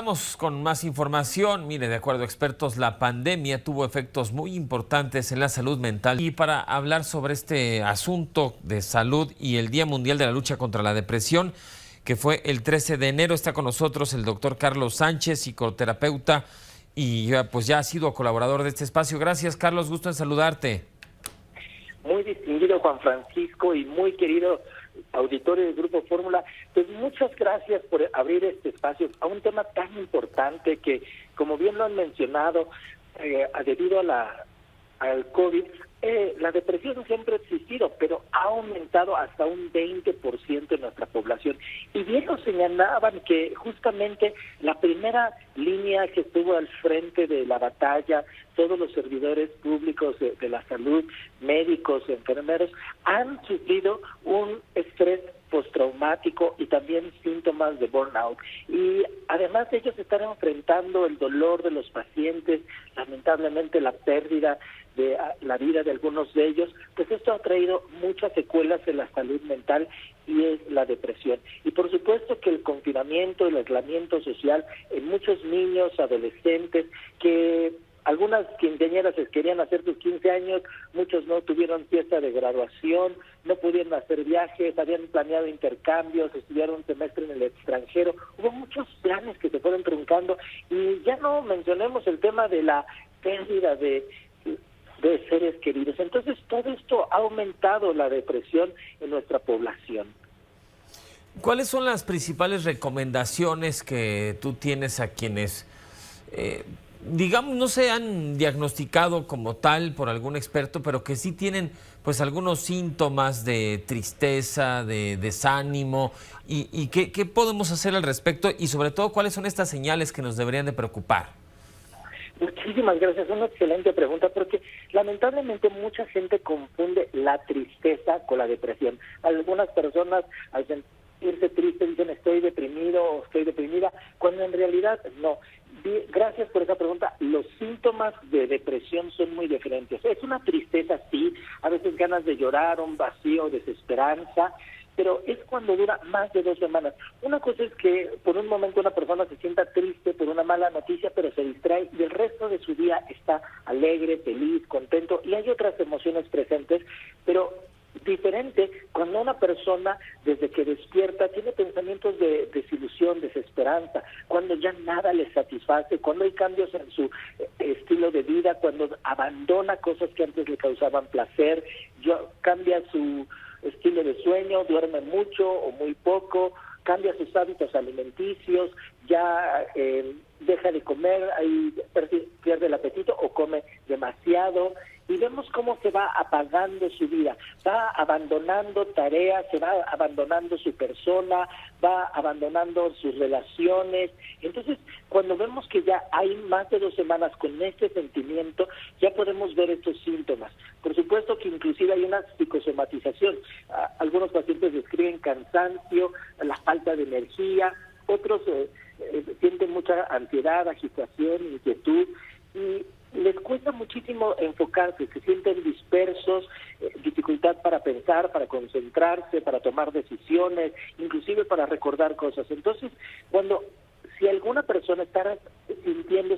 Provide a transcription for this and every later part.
vamos con más información. Mire, de acuerdo a expertos, la pandemia tuvo efectos muy importantes en la salud mental. Y para hablar sobre este asunto de salud y el Día Mundial de la Lucha contra la Depresión, que fue el 13 de enero, está con nosotros el doctor Carlos Sánchez, psicoterapeuta, y pues ya ha sido colaborador de este espacio. Gracias, Carlos, gusto en saludarte. Muy distinguido Juan Francisco y muy querido auditorio del Grupo Fórmula, pues muchas gracias por abrir este espacio a un tema tan importante que, como bien lo han mencionado, debido a al COVID, la depresión siempre ha existido, pero ha aumentado hasta un 20% en nuestra población. Y bien lo señalaban que justamente la primera línea que estuvo al frente de la batalla, todos los servidores públicos de la salud, médicos, enfermeros, han sufrido un estrés postraumático y también síntomas de burnout. Y además ellos están enfrentando el dolor de los pacientes, lamentablemente la pérdida de la vida de algunos de ellos, pues esto ha traído muchas secuelas en la salud mental y es la depresión. Y por supuesto que el confinamiento, el aislamiento social en muchos niños, adolescentes, que algunas quinceañeras querían hacer sus 15 años, muchos no tuvieron fiesta de graduación, no pudieron hacer viajes, habían planeado intercambios, estudiar un semestre en el extranjero. Hubo muchos planes que se fueron truncando y ya no mencionemos el tema de la pérdida de seres queridos. Entonces, todo esto ha aumentado la depresión en nuestra población. ¿Cuáles son las principales recomendaciones que tú tienes a quienes, digamos, no se han diagnosticado como tal por algún experto, pero que sí tienen pues algunos síntomas de tristeza, de desánimo, y qué podemos hacer al respecto y sobre todo cuáles son estas señales que nos deberían de preocupar? Muchísimas gracias, es una excelente pregunta porque lamentablemente mucha gente confunde la tristeza con la depresión. Algunas personas al sentirse tristes dicen estoy deprimido o estoy deprimida, cuando en realidad no. Gracias por esa pregunta. Los síntomas de depresión son muy diferentes. Es una tristeza, sí, a veces ganas de llorar, un vacío, desesperanza, pero es cuando dura más de 2 semanas. Una cosa es que por un momento una persona se sienta triste por una mala noticia, pero se distrae y el resto de su día está alegre, feliz, contento, y hay otras emociones presentes, pero diferente cuando una persona desde que despierta tiene pensamientos de desilusión, desesperanza, cuando ya nada le satisface, cuando hay cambios en su estilo de vida, cuando abandona cosas que antes le causaban placer, cambia su estilo de sueño, duerme mucho o muy poco, cambia sus hábitos alimenticios, ya deja de comer, ahí pierde el apetito o come demasiado, y vemos cómo se va apagando su vida, va abandonando tareas, se va abandonando su persona, va abandonando sus relaciones. Entonces, cuando vemos que ya hay más de 2 semanas con este sentimiento, ya podemos ver estos síntomas. Por supuesto que inclusive hay una psicosomatización. Algunos pacientes describen cansancio, la falta de energía, otros sienten mucha ansiedad, agitación, inquietud, y les cuesta muchísimo enfocarse, se sienten dispersos, dificultad para pensar, para concentrarse, para tomar decisiones, inclusive para recordar cosas. Entonces, si alguna persona está sintiendo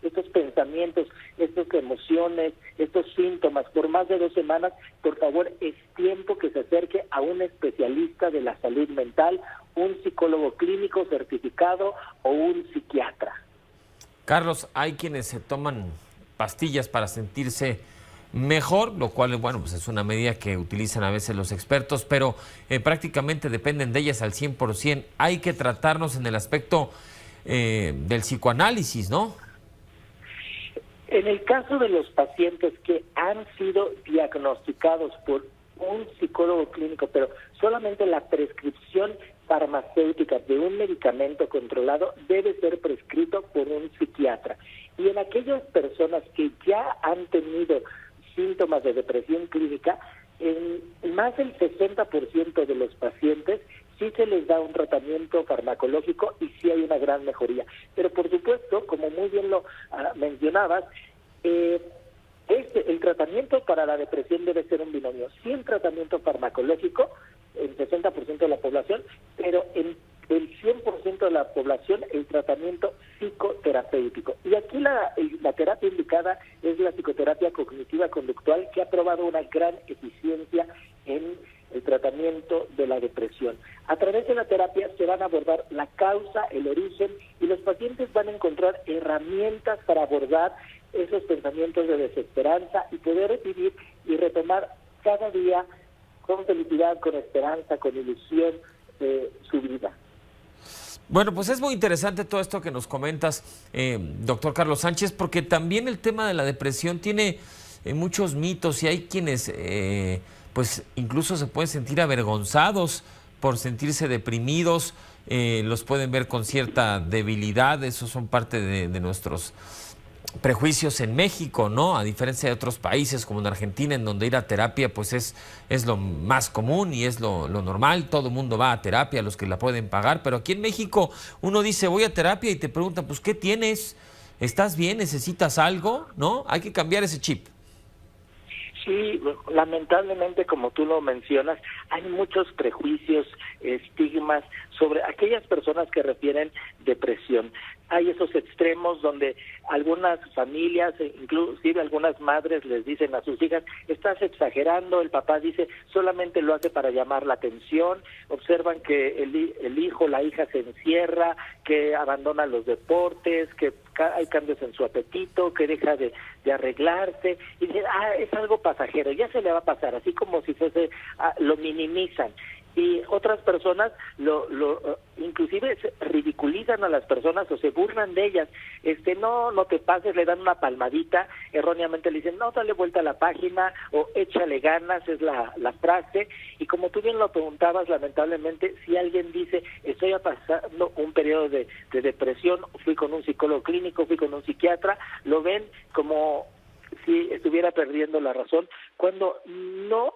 estos pensamientos, estas emociones, estos síntomas por más de 2 semanas, por favor, es tiempo que se acerque a un especialista de la salud mental, un psicólogo clínico certificado o un psiquiatra. Carlos, hay quienes se toman pastillas para sentirse mejor, lo cual, bueno, pues es una medida que utilizan a veces los expertos, pero prácticamente dependen de ellas al 100%. Hay que tratarnos en el aspecto del psicoanálisis, ¿no? En el caso de los pacientes que han sido diagnosticados por un psicólogo clínico, pero solamente la prescripción farmacéutica de un medicamento controlado debe ser prescrito por un psiquiatra. Y en aquellas personas que ya han tenido síntomas de depresión clínica, en más del 60% de los pacientes sí se les da un tratamiento farmacológico y sí hay una gran mejoría. Pero por supuesto, como muy bien lo mencionabas, el tratamiento para la depresión debe ser un binomio, sí el tratamiento farmacológico en 60% de la población, pero en el 100% de la población el tratamiento psicoterapéutico. Y aquí la terapia indicada es la psicoterapia cognitiva conductual, que ha probado una gran eficiencia en el tratamiento de la depresión. A través de la terapia se van a abordar la causa, el origen, y los pacientes van a encontrar herramientas para abordar esos pensamientos de desesperanza y poder vivir y retomar cada día con felicidad, con esperanza, con ilusión su vida. Bueno, pues es muy interesante todo esto que nos comentas, doctor Carlos Sánchez, porque también el tema de la depresión tiene muchos mitos y hay quienes pues incluso se pueden sentir avergonzados por sentirse deprimidos, los pueden ver con cierta debilidad, esos son parte de nuestros prejuicios en México, ¿no? A diferencia de otros países como en Argentina, en donde ir a terapia pues es lo más común y es lo normal, todo el mundo va a terapia, los que la pueden pagar, pero aquí en México uno dice voy a terapia y te preguntan pues ¿qué tienes? ¿Estás bien? ¿Necesitas algo? ¿No? Hay que cambiar ese chip. Sí, lamentablemente, como tú lo mencionas, hay muchos prejuicios, estigmas sobre aquellas personas que refieren depresión. Hay esos extremos donde algunas familias, inclusive algunas madres les dicen a sus hijas, estás exagerando, el papá dice, solamente lo hace para llamar la atención, observan que el hijo, la hija se encierra, que abandona los deportes, que hay cambios en su apetito, que deja de arreglarse, y dicen, es algo pasajero, ya se le va a pasar, así como si fuese, lo minimizan. Y otras personas inclusive ridiculizan a las personas o se burlan de ellas. No te pases, le dan una palmadita, erróneamente le dicen, no, dale vuelta a la página o échale ganas, es la frase. Y como tú bien lo preguntabas, lamentablemente, si alguien dice, estoy pasando un periodo de depresión, fui con un psicólogo clínico, fui con un psiquiatra, lo ven como si estuviera perdiendo la razón, cuando no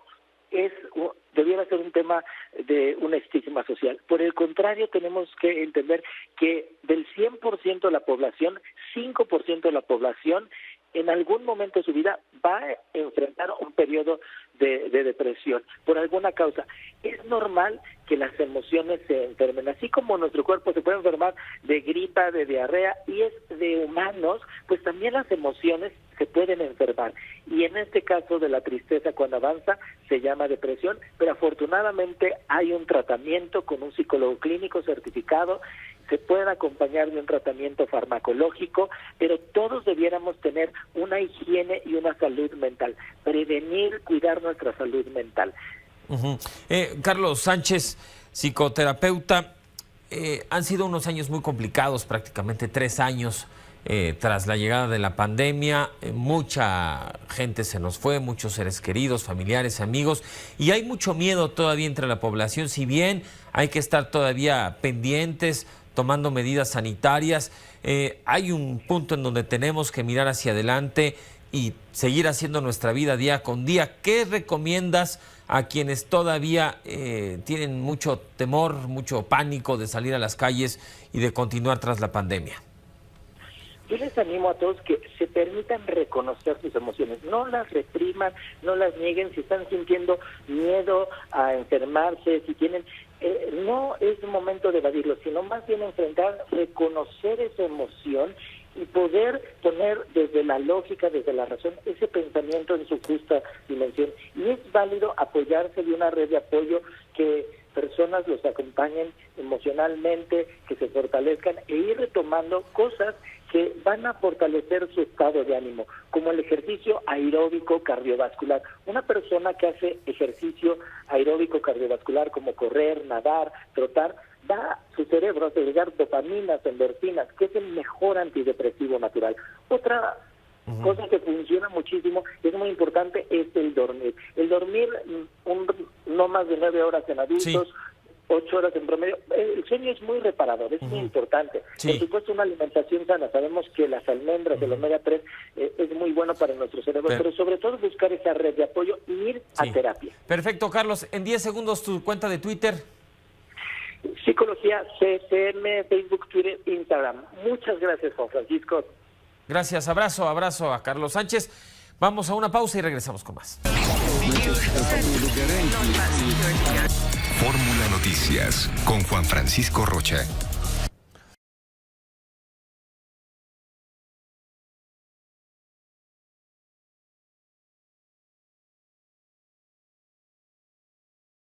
debiera ser un tema de un estigma social. Por el contrario, tenemos que entender que del 100% de la población, 5% de la población en algún momento de su vida va a enfrentar un periodo de depresión por alguna causa. Es normal que las emociones se enfermen, así como nuestro cuerpo se puede enfermar de gripa, de diarrea, y es de humanos, pues también las emociones se pueden enfermar. Y en este caso de la tristeza, cuando avanza, se llama depresión, pero afortunadamente hay un tratamiento con un psicólogo clínico certificado, se pueden acompañar de un tratamiento farmacológico, pero todos debiéramos tener una higiene y una salud mental, prevenir, cuidar nuestra salud mental. Carlos Sánchez, psicoterapeuta, han sido unos años muy complicados, prácticamente 3 años tras la llegada de la pandemia. Mucha gente se nos fue, muchos seres queridos, familiares, amigos, y hay mucho miedo todavía entre la población. Si bien hay que estar todavía pendientes, tomando medidas sanitarias, hay un punto en donde tenemos que mirar hacia adelante y seguir haciendo nuestra vida día con día. ¿Qué recomiendas a quienes todavía tienen mucho temor, mucho pánico de salir a las calles y de continuar tras la pandemia? Yo les animo a todos que se permitan reconocer sus emociones, no las repriman, no las nieguen. Si están sintiendo miedo a enfermarse, si tienen... no es un momento de evadirlo, sino más bien enfrentar, reconocer esa emoción y poder poner desde la lógica, desde la razón, ese pensamiento en su justa dimensión. Y es válido apoyarse de una red de apoyo, que personas los acompañen emocionalmente, que se fortalezcan e ir retomando cosas que van a fortalecer su estado de ánimo, como el ejercicio aeróbico cardiovascular. Una persona que hace ejercicio aeróbico cardiovascular, como correr, nadar, trotar, va a su cerebro a segregar dopaminas, endorfinas, que es el mejor antidepresivo natural. Otra cosa que funciona muchísimo, es muy importante, es el dormir. El dormir no más de 9 horas en adultos, sí. 8 horas en promedio. El sueño es muy reparador, es muy importante. Sí. Por supuesto, una alimentación sana. Sabemos que las almendras, el omega 3, es muy bueno para nuestro cerebro, pero sobre todo buscar esa red de apoyo y ir a terapia. Perfecto, Carlos. En 10 segundos, tu cuenta de Twitter. Psicología CCM, Facebook, Twitter, Instagram. Muchas gracias, Juan Francisco. Gracias, abrazo a Carlos Sánchez. Vamos a una pausa y regresamos con más. Fórmula Noticias con Juan Francisco Rocha.